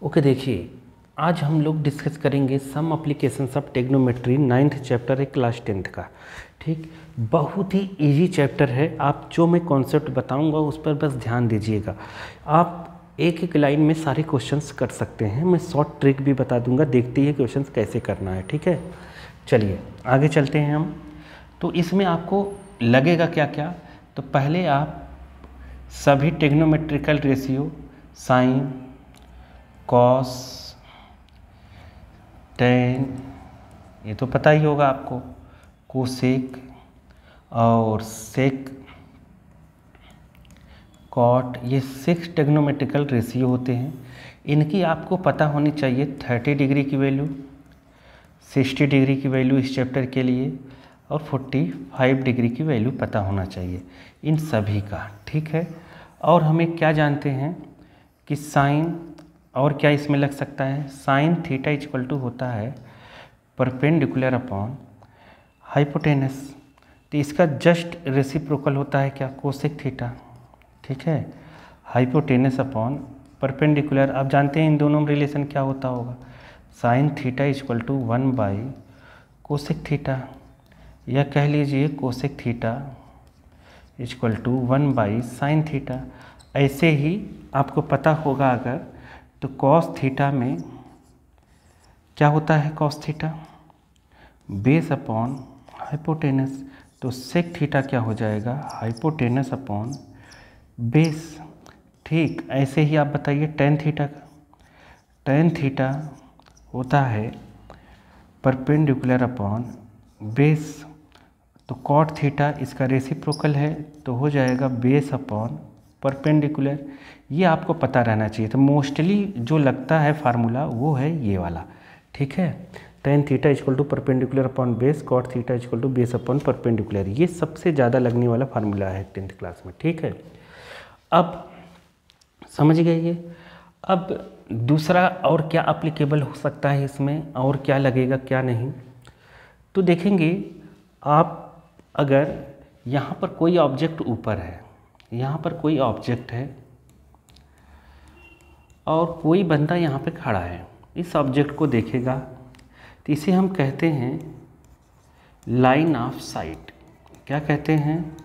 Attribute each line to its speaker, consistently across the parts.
Speaker 1: Okay देखिए, आज हम लोग डिस्कस करेंगे some applications of trigonometry 9th chapter है क्लास 10th का। ठीक, बहुत ही इजी चैप्टर है। आप जो मैं कॉन्सेप्ट बताऊंगा उस पर बस ध्यान दीजिएगा। आप एक एक लाइन में सारे क्वेश्चंस कर सकते हैं। मैं शॉर्ट ट्रिक भी बता दूंगा, देखते ही क्वेश्चंस कैसे करना है। ठीक है, चलिए आगे चलते हैं हम। तो इसमें आपको लगेगा क्या क्या, तो पहले आप सभी trigonometrical ratio sine, cos, tan, ये तो पता ही होगा आपको, कोसेक और सेक, कॉट, ये 6 ट्रिग्नोमेट्रिकल रेशियो होते हैं। इनकी आपको पता होनी चाहिए 30 डिग्री की वैल्यू, 60 डिग्री की वैल्यू इस चैप्टर के लिए, और 45 डिग्री की वैल्यू पता होना चाहिए इन सभी का। ठीक है, और हमें क्या जानते हैं कि साइन, और क्या इसमें लग सकता है, साइन थीटा इक्वल टू होता है परपेंडिकुलर अपॉन हाइपोटेनस। तो इसका जस्ट रेसिप्रोकल होता है क्या, कोसेक थीटा। ठीक है, हाइपोटेनस अपॉन परपेंडिकुलर। आप जानते हैं इन दोनों में रिलेशन क्या होता होगा, sine theta equal to 1 by cosec theta, या कह लीजिए cosec theta equal to 1 by sine theta. ऐसे ही आपको पता होगा अगर, तो कॉस थीटा में क्या होता है, cos theta base upon hypotenuse. तो सेक थीटा क्या हो जाएगा, हाइपोटेनस अपॉन बेस। ठीक, ऐसे ही आप बताइए टेन थीटा का, टेन थीटा होता है परपेंडिकुलर अपॉन बेस। तो कॉट थीटा इसका रेसिप्रोकल है, तो हो जाएगा बेस अपॉन परपेंडिकुलर। ये आपको पता रहना चाहिए। तो मोस्टली जो लगता है फार्मूला वो है ये वाला। ठीक है, tan theta equal to perpendicular upon base, cot theta equal to base upon perpendicular. ये सबसे ज़्यादा लगने वाला फार्मूला है 10th क्लास में। ठीक है, अब समझ गए ये। अब दूसरा और क्या अप्लीकेबल हो सकता है इसमें, और क्या लगेगा क्या नहीं, तो देखेंगे आप। अगर यहाँ पर कोई ऑब्जेक्ट ऊपर है, यहाँ पर कोई ऑब्जेक्ट है और कोई बंदा यहाँ पे खड़ा है, इस ऑब्जेक्ट को देखेगा, तो इसे हम कहते हैं लाइन ऑफ साइट। क्या कहते हैं,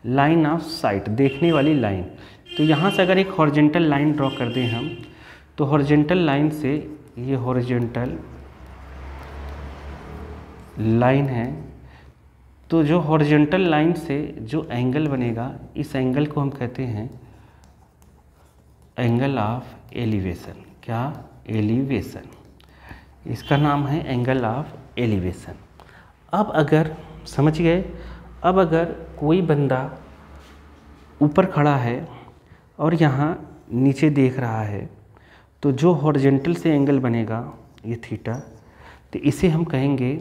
Speaker 1: लाइन ऑफ साइट, देखने वाली लाइन। तो यहाँ से अगर एक हॉरिजॉन्टल लाइन ड्रॉ कर दें हम, तो हॉरिजॉन्टल लाइन से, ये हॉरिजॉन्टल लाइन है, तो जो हॉरिजॉन्टल लाइन से जो एंगल बनेगा, इस एंगल को हम कहते हैं एंगल ऑफ एलिवेशन। क्या, एलिवेशन, इसका नाम है एंगल ऑफ एलिवेशन। अब अगर समझ गए, अब अगर कोई बंदा ऊपर खड़ा है और यहाँ नीचे देख रहा है, तो जो हॉरिजॉन्टल से एंगल बनेगा ये थीटा, तो इसे हम कहेंगे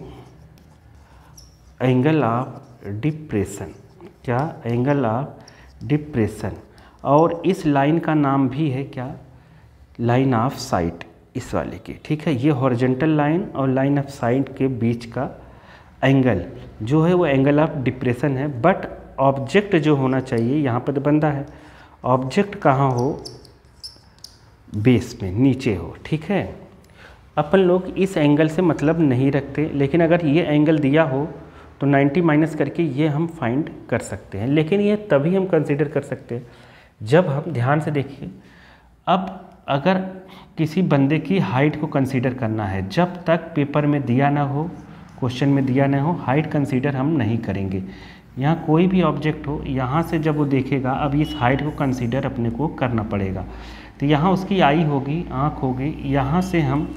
Speaker 1: एंगल ऑफ डिप्रेशन। क्या, एंगल ऑफ डिप्रेशन। और इस लाइन का नाम भी है क्या, लाइन ऑफ साइट, इस वाले के। ठीक है, ये हॉरिजॉन्टल लाइन और लाइन ऑफ साइट के बीच का एंगल जो है वो एंगल ऑफ डिप्रेशन है। बट ऑब्जेक्ट जो होना चाहिए, यहाँ पर तो बंदा है, ऑब्जेक्ट कहाँ हो, बेस में नीचे हो। ठीक है, अपन लोग इस एंगल से मतलब नहीं रखते, लेकिन अगर ये एंगल दिया हो तो 90 माइनस करके ये हम फाइंड कर सकते हैं। लेकिन ये तभी हम कंसीडर कर सकते हैं जब हम, ध्यान से देखिए, अब अगर किसी बंदे की हाइट को कंसीडर करना है, जब तक पेपर में दिया ना हो, क्वेश्चन में दिया ना हो, हाइट कंसीडर हम नहीं करेंगे। यहाँ कोई भी ऑब्जेक्ट हो, यहाँ से जब वो देखेगा, अब इस हाइट को कंसीडर अपने को करना पड़ेगा। तो यहाँ उसकी आई होगी, आँख होगी, यहाँ से हम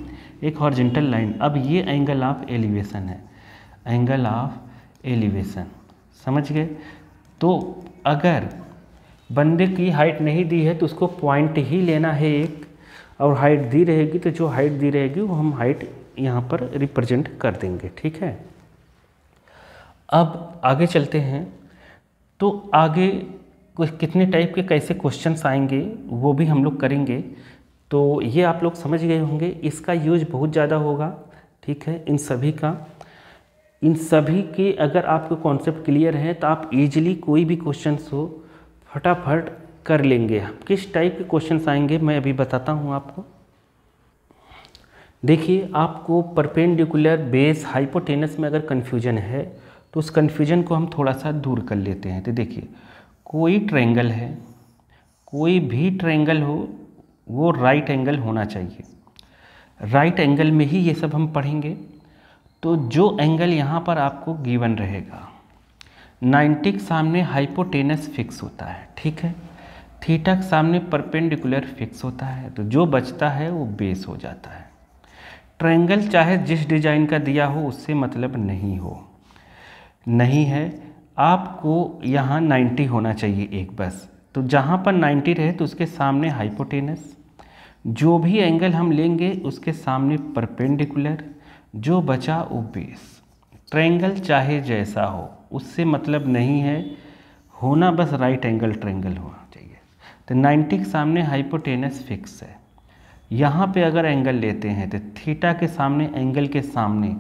Speaker 1: एक हॉरिजॉन्टल लाइन, अब ये एंगल ऑफ एलिवेशन है, एंगल ऑफ एलिवेशन। समझ गए। तो अगर बंदे की हाइट नहीं दी है तो उसको पॉइंट ही लेना है एक, और हाइट दी रहेगी तो जो हाइट दी रहेगी वो हम हाइट यहाँ पर रिप्रेजेंट कर देंगे। ठीक है, अब आगे चलते हैं। तो आगे कितने टाइप के कैसे क्वेश्चंस आएंगे वो भी हम लोग करेंगे। तो ये आप लोग समझ गए होंगे, इसका यूज बहुत ज़्यादा होगा। ठीक है, इन सभी का, इन सभी के अगर आपको कॉन्सेप्ट क्लियर है तो आप इजीली कोई भी क्वेश्चंस हो फटाफट कर लेंगे। किस टाइप के क्वेश्चंस आएंगे मैं अभी बताता हूँ आपको। देखिए, आपको परपेंडिकुलर बेस हाइपोटेनस में अगर कन्फ्यूजन है तो उस कन्फ्यूजन को हम थोड़ा सा दूर कर लेते हैं। तो देखिए, कोई ट्रायंगल है, कोई भी ट्रायंगल हो, वो राइट एंगल होना चाहिए। राइट एंगल में ही ये सब हम पढ़ेंगे। तो जो एंगल यहाँ पर आपको गिवन रहेगा, 90 के सामने हाइपोटेनस फिक्स होता है, ठीक है, थीटा के सामने परपेंडिकुलर फिक्स होता है, तो जो बचता है वो बेस हो जाता है। ट्रायंगल चाहे जिस डिजाइन का दिया हो उससे मतलब नहीं है, आपको यहाँ 90 होना चाहिए एक बस। तो जहाँ पर 90 रहे तो उसके सामने हाइपोटेनस, जो भी एंगल हम लेंगे उसके सामने परपेंडिकुलर, जो बचा वो बेस। ट्रायंगल चाहे जैसा हो उससे मतलब नहीं है, होना बस राइट एंगल ट्रायंगल होना चाहिए। तो 90 के सामने हाइपोटेनस फिक्स है। यहाँ पे अगर एंगल लेते हैं तो थीटा के सामने, एंगल के सामने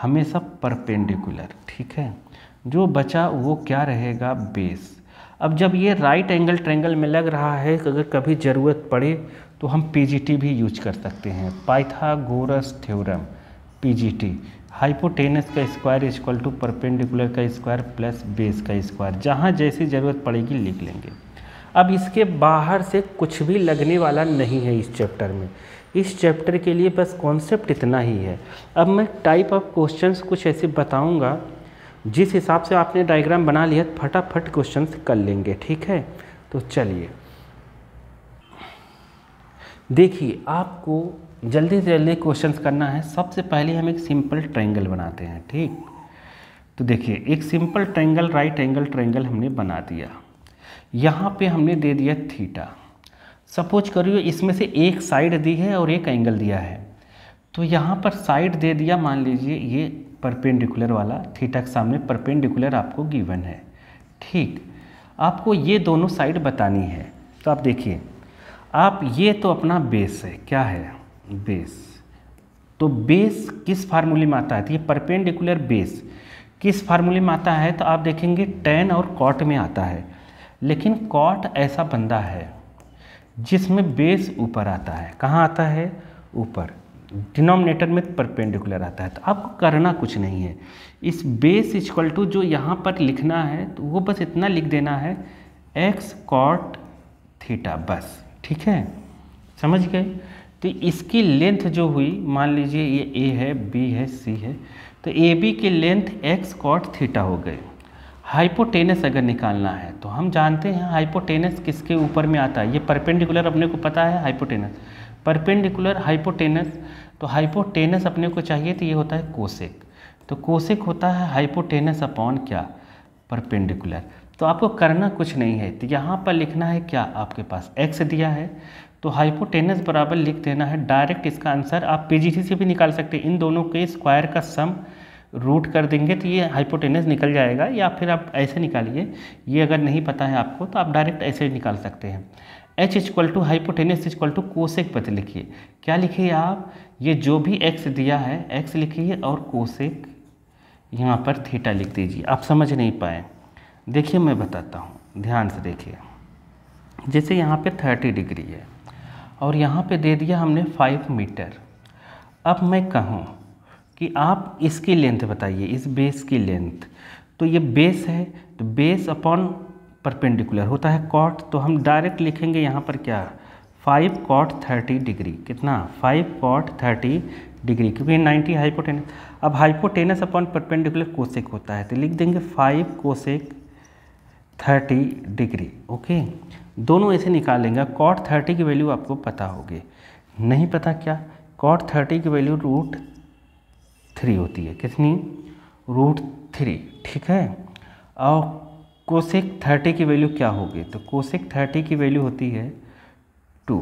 Speaker 1: हमेशा परपेंडिकुलर, ठीक है, जो बचा वो क्या रहेगा, बेस। अब जब ये राइट एंगल ट्रायंगल में लग रहा है, अगर कभी ज़रूरत पड़े तो हम पीजीटी भी यूज कर सकते हैं, पाइथागोरस थ्योरम, पीजीटी, हाइपोटेनस का स्क्वायर इक्वल टू परपेंडिकुलर का स्क्वायर प्लस बेस का स्क्वायर, जहाँ जैसी ज़रूरत पड़ेगी लिख लेंगे। अब इसके बाहर से कुछ भी लगने वाला नहीं है इस चैप्टर में। इस चैप्टर के लिए बस कॉन्सेप्ट इतना ही है। अब मैं टाइप ऑफ क्वेश्चंस कुछ ऐसे बताऊंगा, जिस हिसाब से आपने डायग्राम बना लिया फटाफट क्वेश्चंस कर लेंगे, ठीक है। तो चलिए देखिए, आपको जल्दी से जल्दी क्वेश्चंस करना है। सबसे पहले हम एक सिंपल ट्रायंगल बनाते हैं, ठीक। तो देखिए, एक simple triangle, right angle triangle हमने बना दिया। यहाँ पे हमने दे दिया थीटा। सपोज करिए इसमें से एक साइड दी है और एक एंगल दिया है, तो यहाँ पर साइड दे दिया, मान लीजिए ये परपेंडिकुलर वाला, थीटा के सामने परपेंडिकुलर आपको गिवन है, ठीक। आपको ये दोनों साइड बतानी है। तो आप देखिए, आप ये तो अपना बेस है, क्या है, बेस। तो बेस किस फार्मूले में आता है, तो ये परपेंडिकुलर बेस किस फार्मूले में आता है, तो आप देखेंगे टेन और कॉट में आता है। लेकिन कॉट ऐसा बंदा है जिसमें बेस ऊपर आता है। कहाँ आता है, ऊपर, डिनोमिनेटर में परपेंडिकुलर आता है। तो आपको करना कुछ नहीं है, इस बेस इक्वल टू जो यहाँ पर लिखना है तो वो बस इतना लिख देना है, एक्स कॉट थीटा, बस, ठीक है, समझ गए। तो इसकी लेंथ जो हुई, मान लीजिए ये ए है, बी है, सी है, तो ए बी की लेंथ एक्स कॉट थीटा हो गए। हाइपोटेनस अगर निकालना है तो हम जानते हैं हाइपोटेनस किसके ऊपर में आता है, ये परपेंडिकुलर अपने को पता है, हाइपोटेनस, परपेंडिकुलर हाइपोटेनस। तो हाइपोटेनस अपने को चाहिए, तो ये होता है कोसेक। तो कोसेक होता है हाइपोटेनस अपॉन क्या, परपेंडिकुलर। तो आपको करना कुछ नहीं है, तो यहाँ पर लिखना है क्या, आपके पास एक्स दिया है तो हाइपोटेनस बराबर लिख देना है डायरेक्ट। इसका आंसर आप पीजीटी से भी निकाल सकते हैं, इन दोनों के स्क्वायर का सम रूट कर देंगे तो ये हाइपोटेनस निकल जाएगा। या फिर आप ऐसे निकालिए, ये अगर नहीं पता है आपको तो आप डायरेक्ट ऐसे निकाल सकते हैं। H equal to hypotenuse equal to cosec पता लिखिए, क्या लिखिए आप, ये जो भी एक्स दिया है एक्स लिखिए और कोसेक यहाँ पर थीटा लिख दीजिए। आप समझ नहीं पाए, देखिए मैं बताता हूँ, ध्यान से देखिए। जैसे यहाँ पे 30 डिग्री है और यहाँ पे दे दिया हमने 5 मीटर। अब मैं कहूँ कि आप इसकी लेंथ बताइए, इस बेस की लेंथ, तो ये बेस है तो बेस अपॉन परपेंडिकुलर होता है कॉट, तो हम डायरेक्ट लिखेंगे यहाँ पर क्या, 5 कॉट 30 डिग्री, कितना, 5 कॉट 30 डिग्री, क्योंकि 90 हाइपोटेनस। अब हाइपोटेनस अपॉन परपेंडिकुलर कोसेक होता है, तो लिख देंगे 5 कोसेक 30 डिग्री, ओके। दोनों ऐसे निकालेंगे। कॉट 30 की वैल्यू आपको पता होगी, नहीं पता क्या, कॉट 30 की वैल्यू √3 होती है, कितनी, √3, ठीक है। और कोसेक 30 की वैल्यू क्या होगी, तो कोसेक 30 की वैल्यू होती है 2,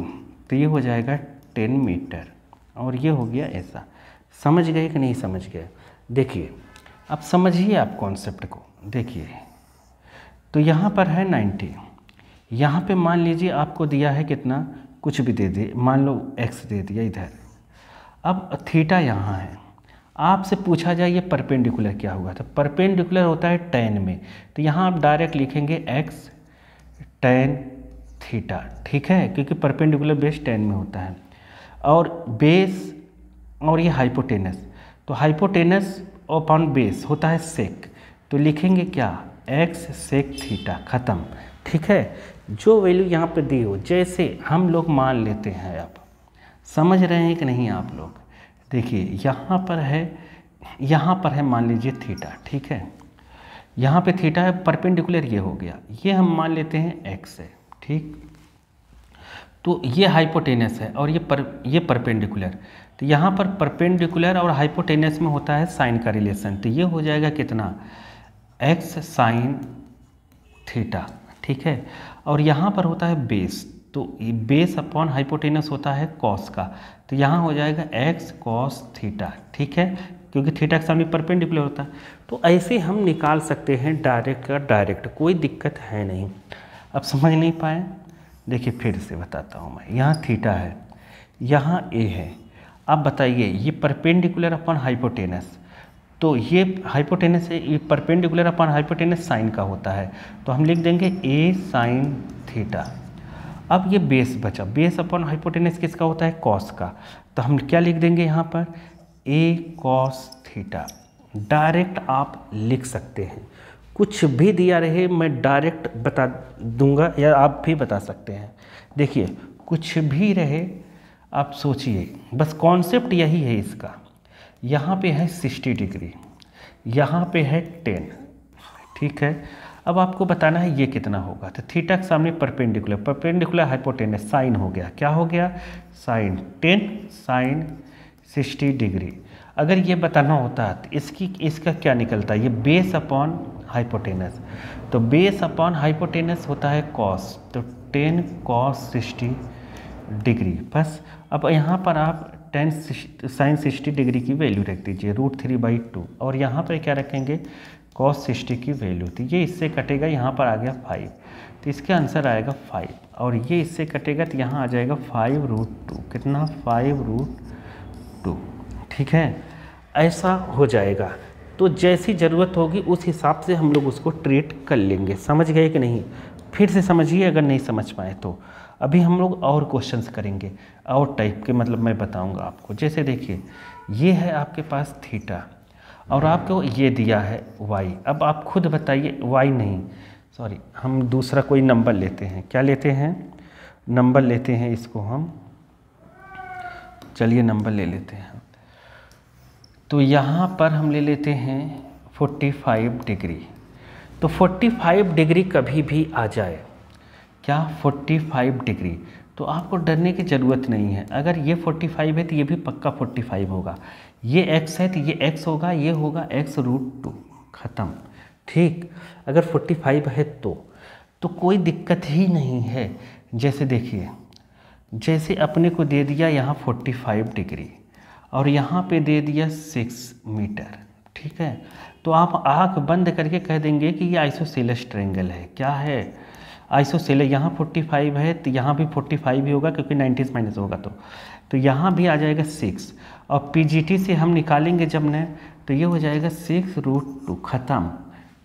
Speaker 1: तो ये हो जाएगा 10 मीटर, और ये हो गया ऐसा। समझ गए कि नहीं समझ गए, देखिए अब समझिए आप कॉन्सेप्ट को। देखिए तो यहाँ पर है 90, यहाँ पे मान लीजिए आपको दिया है कितना, कुछ भी दे दे, मान लो x दे दिया इधर। अब थीटा यहाँ है, आपसे पूछा जाए ये परपेंडिकुलर क्या होगा, तो परपेंडिकुलर होता है tan में, तो यहाँ आप डायरेक्ट लिखेंगे x tan थीटा, ठीक है, क्योंकि परपेंडिकुलर बेस tan में होता है। और बेस और ये हाइपोटेनस, तो हाइपोटेनस अपॉन बेस होता है सेक, तो लिखेंगे क्या, एक्स सेक थीटा, ख़त्म। ठीक है, जो वैल्यू यहाँ पे दी हो, जैसे हम लोग मान लेते हैं, आप समझ रहे हैं कि नहीं आप लोग, देखिए यहाँ पर है मान लीजिए थीटा, ठीक है, यहाँ पे थीटा है, परपेंडिकुलर ये हो गया, ये हम मान लेते हैं एक्स है, ठीक, तो ये हाइपोटेनस है और ये परपेंडिकुलर, तो यहाँ पर परपेंडिकुलर और हाइपोटेनस में होता है साइन का रिलेशन, तो ये हो जाएगा कितना, एक्स साइन थीटा, ठीक है, और यहाँ पर होता है बेस, तो बेस अपॉन हाइपोटेनस होता है कॉस का, तो यहाँ हो जाएगा एक्स कॉस थीटा, ठीक है, क्योंकि थीटा के सामने परपेंडिकुलर होता है। तो ऐसे हम निकाल सकते हैं डायरेक्ट का डायरेक्ट, कोई दिक्कत है नहीं। अब समझ नहीं पाए, देखिए फिर से बताता हूँ मैं, यहाँ थीटा है, यहाँ ए है, अब बताइए ये परपेंडिकुलर अपॉन हाइपोटेनस, तो ये हाइपोटेनस है, ये परपेंडिकुलर अपॉन हाइपोटेनस साइन का होता है, तो हम लिख देंगे ए साइन थीटा। अब ये बेस बचा, बेस अपॉन हाइपोटेनस किसका होता है, कॉस का, तो हम क्या लिख देंगे यहाँ पर, ए कॉस थीटा। डायरेक्ट आप लिख सकते हैं, कुछ भी दिया रहे मैं डायरेक्ट बता दूंगा या आप भी बता सकते हैं। देखिए कुछ भी रहे आप सोचिए, बस कॉन्सेप्ट यही है इसका। यहाँ पे है 60 डिग्री, यहाँ पे है 10, ठीक है, अब आपको बताना है ये कितना होगा, तो थीटा के सामने परपेंडिकुलर हाइपोटेनस साइन हो गया, क्या हो गया, साइन 10 साइन 60 डिग्री। अगर ये बताना होता तो इसका क्या निकलता है, ये बेस अपॉन हाइपोटेनस, तो बेस अपॉन हाइपोटेनस होता है कॉस, तो 10 कॉस 60 डिग्री। बस अब यहाँ पर आप 10 साइन 60 डिग्री की वैल्यू रख दीजिए √3/2, और यहाँ पर क्या रखेंगे, cos 60 की वैल्यू, तो ये इससे कटेगा, यहाँ पर आ गया 5, तो इसका आंसर आएगा 5, और ये इससे कटेगा तो यहाँ आ जाएगा 5√2, कितना 5√2, ठीक है, ऐसा हो जाएगा। तो जैसी ज़रूरत होगी उस हिसाब से हम लोग उसको ट्रीट कर लेंगे, समझ गए कि नहीं, फिर से समझिए अगर नहीं समझ पाए तो। अभी हम लोग और क्वेश्चंस करेंगे और टाइप के, मतलब मैं बताऊंगा आपको। जैसे देखिए ये है आपके पास थीटा और आपको ये दिया है y, अब आप खुद बताइए, y नहीं सॉरी, हम दूसरा कोई नंबर लेते हैं, क्या लेते हैं, नंबर लेते हैं इसको हम, चलिए नंबर ले लेते हैं, तो यहाँ पर हम ले लेते हैं 45 डिग्री। तो 45 डिग्री कभी भी आ जाए, क्या 45 डिग्री, तो आपको डरने की ज़रूरत नहीं है। अगर ये 45 है तो ये भी पक्का 45 होगा, ये x है तो ये x होगा, ये होगा x√2, ख़त्म, ठीक। अगर 45 है तो कोई दिक्कत ही नहीं है। जैसे देखिए, जैसे अपने को दे दिया यहाँ 45 डिग्री और यहाँ पे दे दिया 6 मीटर, ठीक है, तो आप आँख बंद करके कह देंगे कि ये आइसोसेलेस ट्रायंगल है। क्या है, आइसोसेलेस। यहाँ 45 है तो यहाँ भी 45 ही होगा क्योंकि 90 माइनस होगा, तो यहाँ भी आ जाएगा 6, और पीजीटी से हम निकालेंगे जब न, तो ये हो जाएगा 6√2, ख़त्म,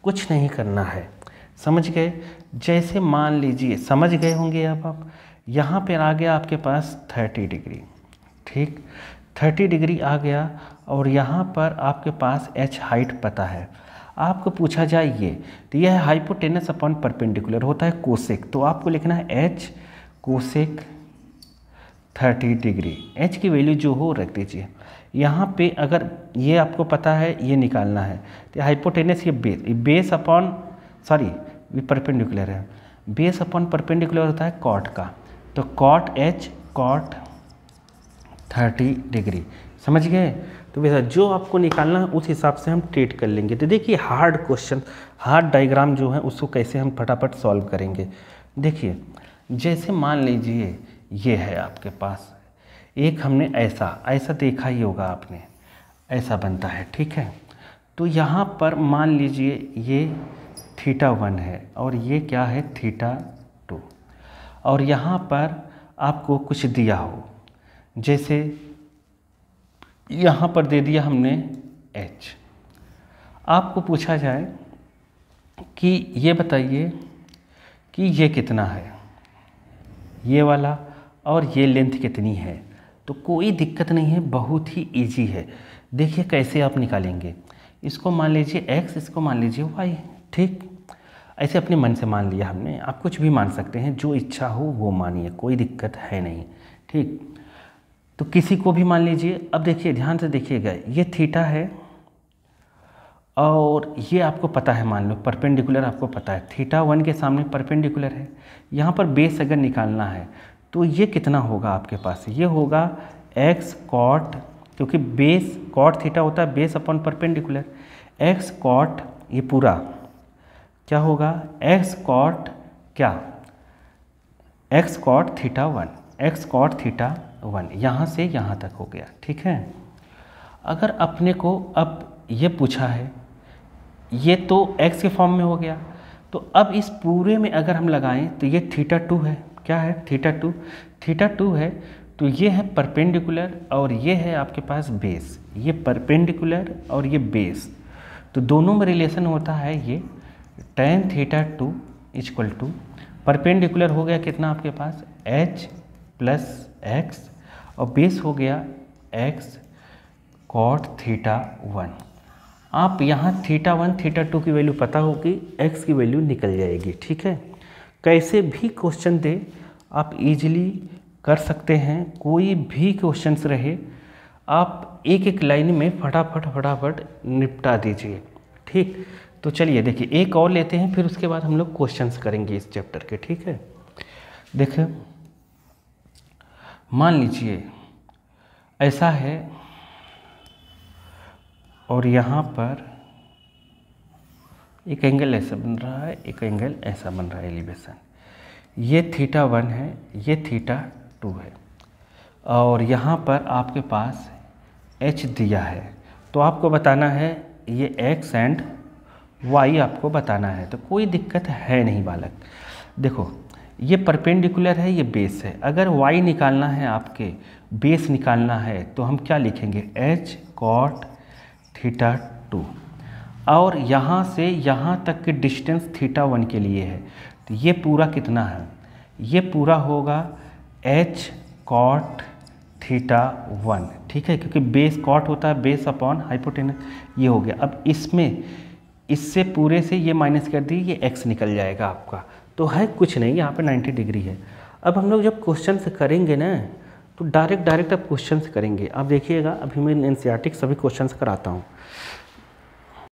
Speaker 1: कुछ नहीं करना है, समझ गए। जैसे मान लीजिए, समझ गए होंगे अब आप, यहाँ पर आ गया आपके पास 30 डिग्री, ठीक, 30 डिग्री आ गया, और यहाँ पर आपके पास h हाइट पता है। आपको पूछा जाए ये, तो यह हाइपोटेनस अपॉन परपेंडिकुलर होता है कोसेक, तो आपको लिखना है h कोसेक 30 डिग्री, h की वैल्यू जो हो रख दीजिए। यहाँ पे अगर ये आपको पता है, ये निकालना है, तो हाइपोटेनस ये बेस अपॉन सॉरी ये परपेंडिकुलर है, बेस अपॉन परपेंडिकुलर होता है कॉट का, तो कॉट h कॉट 30 डिग्री, समझ गए। तो वैसा जो आपको निकालना है उस हिसाब से हम ट्रीट कर लेंगे। तो देखिए हार्ड क्वेश्चन, हार्ड डायग्राम जो है उसको कैसे हम फटाफट सॉल्व करेंगे। देखिए जैसे मान लीजिए ये है आपके पास, एक हमने ऐसा देखा ही होगा आपने, ऐसा बनता है, ठीक है। तो यहाँ पर मान लीजिए ये θ1 है और ये क्या है θ2, और यहाँ पर आपको कुछ दिया हो, जैसे यहाँ पर दे दिया हमने h, आपको पूछा जाए कि ये बताइए कि ये कितना है, ये वाला, और ये लेंथ कितनी है, तो कोई दिक्कत नहीं है, बहुत ही ईजी है। देखिए कैसे आप निकालेंगे, इसको मान लीजिए x, इसको मान लीजिए y, ठीक। ऐसे अपने मन से मान लिया हमने, आप कुछ भी मान सकते हैं, जो इच्छा हो वो मानिए, कोई दिक्कत है नहीं, ठीक। तो किसी को भी मान लीजिए। अब देखिए ध्यान से देखिएगा, ये थीटा है और ये आपको पता है, मान लो परपेंडिकुलर आपको पता है, थीटा 1 के सामने परपेंडिकुलर है। यहाँ पर बेस अगर निकालना है तो ये कितना होगा आपके पास, ये होगा x कॉट, क्योंकि बेस कॉट थीटा होता है base upon perpendicular, x cot, ये पूरा क्या होगा, x कॉट क्या, x cot theta 1, x cot theta 1, यहाँ से यहाँ तक हो गया, ठीक है। अगर अपने को अब ये पूछा है, ये तो x के फॉर्म में हो गया, तो अब इस पूरे में अगर हम लगाएं तो ये थीटा 2 है, क्या है, थीटा 2 है। तो ये है परपेंडिकुलर और ये है आपके पास बेस, ये परपेंडिकुलर और ये बेस, तो दोनों में रिलेशन होता है ये tan theta 2 equal to perpendicular हो गया कितना आपके पास h प्लस x और बेस हो गया x कॉट थीटा 1। आप यहाँ थीटा 1 थीटा 2 की वैल्यू पता होगी, x की वैल्यू निकल जाएगी, ठीक है। कैसे भी क्वेश्चन दे आप इजीली कर सकते हैं, कोई भी क्वेश्चंस रहे आप एक एक लाइन में फटाफट निपटा दीजिए, ठीक। तो चलिए देखिए एक और लेते हैं, फिर उसके बाद हम लोग क्वेश्चंस करेंगे इस चैप्टर के, ठीक है। देखिए मान लीजिए ऐसा है और यहाँ पर एक एंगल ऐसा बन रहा है, एक एंगल ऐसा बन रहा है, एलिवेशन, ये थीटा 1 है, ये थीटा 2 है, और यहाँ पर आपके पास h दिया है, तो आपको बताना है ये x एंड y आपको बताना है। तो कोई दिक्कत है नहीं बालक। देखो ये परपेंडिकुलर है, ये बेस है, अगर y निकालना है, आपके बेस निकालना है, तो हम क्या लिखेंगे, h कॉट थीटा 2, और यहाँ से यहाँ तक की डिस्टेंस थीटा 1 के लिए है, तो ये पूरा कितना है, ये पूरा होगा h कॉट थीटा 1, ठीक है, क्योंकि बेस कॉट होता है बेस अपॉन हाइपोटेनस, ये हो गया। अब इसमें इससे पूरे से ये माइनस कर दी, ये x निकल जाएगा आपका, तो है कुछ नहीं, यहाँ पे 90 डिग्री है। अब हम लोग जब क्वेश्चन से करेंगे ना, तो डायरेक्ट अब क्वेश्चन करेंगे। अब देखिएगा, अभी मैं एनसीईआरटी सभी क्वेश्चन कराता हूँ।